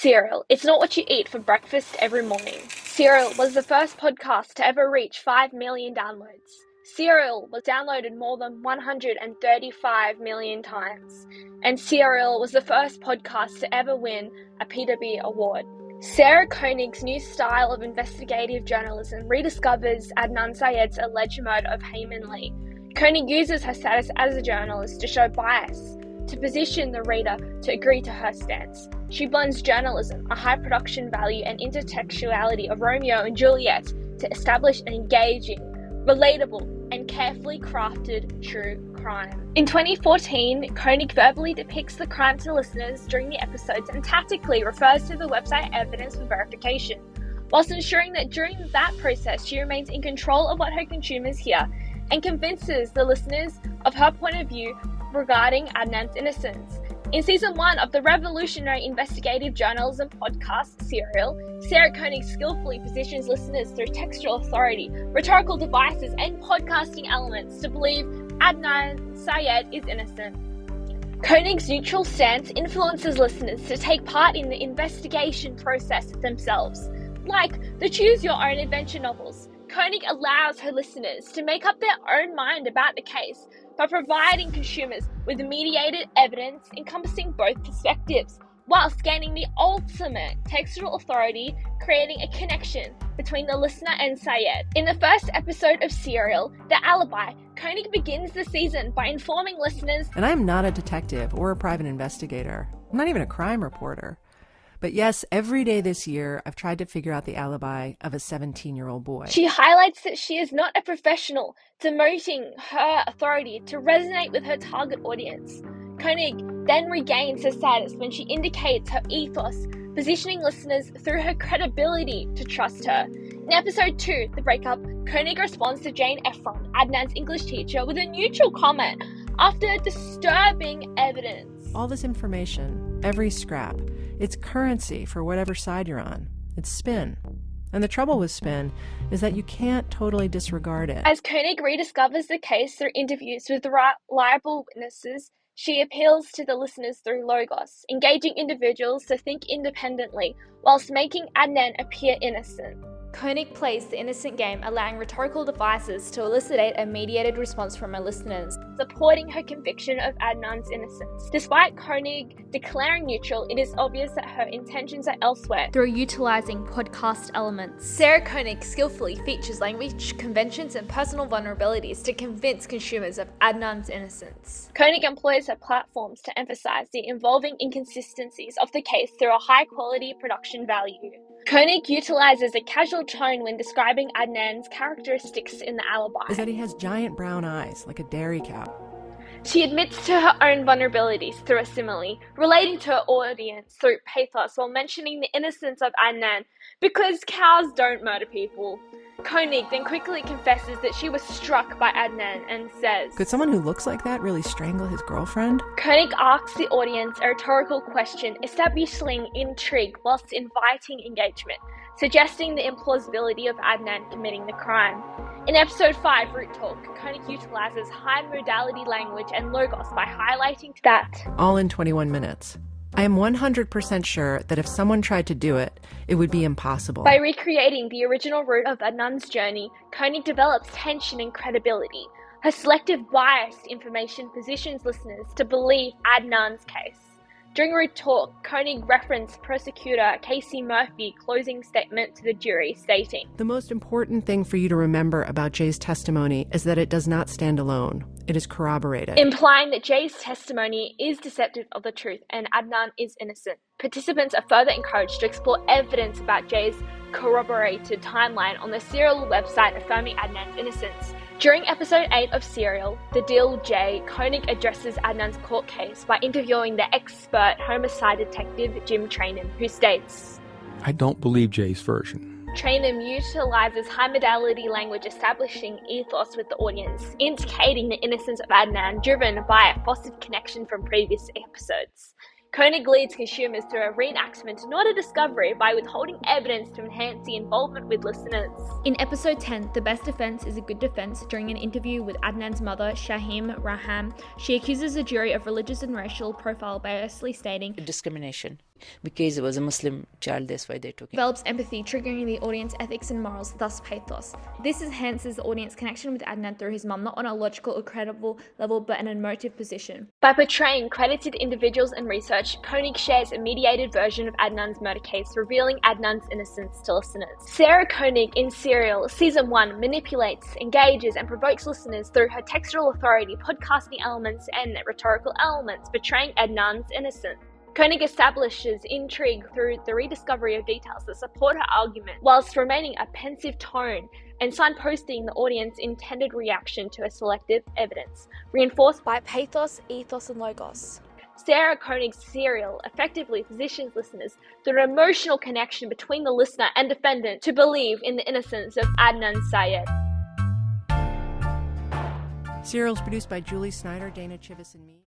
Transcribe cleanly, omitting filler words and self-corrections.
Serial, it's not what you eat for breakfast every morning. Serial was the first podcast to ever reach 5 million downloads. Serial was downloaded more than 135 million times. And Serial was the first podcast to ever win a PW award. Sarah Koenig's new style of investigative journalism rediscovers Adnan Syed's alleged murder of Heyman Lee. Koenig uses her status as a journalist to show bias, to position the reader to agree to her stance. She blends journalism, a high production value, and intertextuality of Romeo and Juliet to establish an engaging, relatable, and carefully crafted true crime. In 2014, Koenig verbally depicts the crime to listeners during the episodes and tactically refers to the website evidence for verification, whilst ensuring that during that process she remains in control of what her consumers hear and convinces the listeners of her point of view regarding Adnan's innocence. In season 1 of the revolutionary investigative journalism podcast Serial, Sarah Koenig skillfully positions listeners through textual authority, rhetorical devices, and podcasting elements to believe Adnan Syed is innocent. Koenig's neutral stance influences listeners to take part in the investigation process themselves. Like the Choose Your Own Adventure novels, Koenig allows her listeners to make up their own mind about the case by providing consumers with mediated evidence encompassing both perspectives, whilst gaining the ultimate textual authority, creating a connection between the listener and Syed. In the first episode of Serial, The Alibi, Koenig begins the season by informing listeners, and I'm not a detective or a private investigator. I'm not even a crime reporter. But yes, every day this year, I've tried to figure out the alibi of a 17-year-old boy. She highlights that she is not a professional, demoting her authority to resonate with her target audience. Koenig then regains her status when she indicates her ethos, positioning listeners through her credibility to trust her. In episode 2, The Breakup, Koenig responds to Jane Efron, Adnan's English teacher, with a neutral comment after disturbing evidence. All this information, every scrap, it's currency for whatever side you're on. It's spin. And the trouble with spin is that you can't totally disregard it. As Koenig rediscovers the case through interviews with reliable witnesses, she appeals to the listeners through logos, engaging individuals to think independently whilst making Adnan appear innocent. Koenig plays the innocent game, allowing rhetorical devices to elicit a mediated response from her listeners, supporting her conviction of Adnan's innocence. Despite Koenig declaring neutral, it is obvious that her intentions are elsewhere through utilizing podcast elements. Sarah Koenig skillfully features language conventions and personal vulnerabilities to convince consumers of Adnan's innocence. Koenig employs her platforms to emphasize the involving inconsistencies of the case through a high-quality production value. Koenig utilizes a casual tone when describing Adnan's characteristics in The Alibi. Is that he has giant brown eyes, like a dairy cow. She admits to her own vulnerabilities through a simile, relating to her audience through pathos while mentioning the innocence of Adnan, because cows don't murder people. Koenig then quickly confesses that she was struck by Adnan and says, "Could someone who looks like that really strangle his girlfriend?" Koenig asks the audience a rhetorical question, establishing intrigue whilst inviting engagement, suggesting the implausibility of Adnan committing the crime. In episode 5, Root Talk, Koenig utilizes high-modality language and logos by highlighting that, all in 21 minutes. I am 100% sure that if someone tried to do it, it would be impossible. By recreating the original route of Adnan's journey, Koenig develops tension and credibility. Her selective biased information positions listeners to believe Adnan's case. During Root Talk, Koenig referenced prosecutor Casey Murphy's closing statement to the jury, stating, "The most important thing for you to remember about Jay's testimony is that it does not stand alone. It is corroborated," implying that Jay's testimony is deceptive of the truth and Adnan is innocent. Participants are further encouraged to explore evidence about Jay's corroborated timeline on the Serial website affirming Adnan's innocence. During episode 8 of Serial, The Deal Jay, Koenig addresses Adnan's court case by interviewing the expert homicide detective Jim Trainum, who states, "I don't believe Jay's version." Trainum utilizes high-modality language establishing ethos with the audience, indicating the innocence of Adnan driven by a fostered connection from previous episodes. Koenig leads consumers through a reenactment, not a discovery, by withholding evidence to enhance the involvement with listeners. In episode 10, The Best Defense is a Good Defense, during an interview with Adnan's mother, Shahim Raham, she accuses the jury of religious and racial profile, biasly stating, discrimination. because it was a Muslim child. That's why they took him. Develops empathy, triggering the audience ethics and morals, thus pathos. This enhances the audience connection with Adnan through his mum, not on a logical or credible level, but an emotive position. By portraying credited individuals and research, Koenig shares a mediated version of Adnan's murder case, revealing Adnan's innocence to listeners. Sarah Koenig in Serial, Season 1, manipulates, engages, and provokes listeners through her textual authority, podcasting elements, and rhetorical elements, betraying Adnan's innocence. Koenig establishes intrigue through the rediscovery of details that support her argument, whilst remaining a pensive tone and signposting the audience's intended reaction to a selective evidence, reinforced By pathos, ethos, and logos. Sarah Koenig's Serial effectively positions listeners through an emotional connection between the listener and defendant to believe in the innocence of Adnan Syed. Serial is produced by Julie Snyder, Dana Chivvis, and me.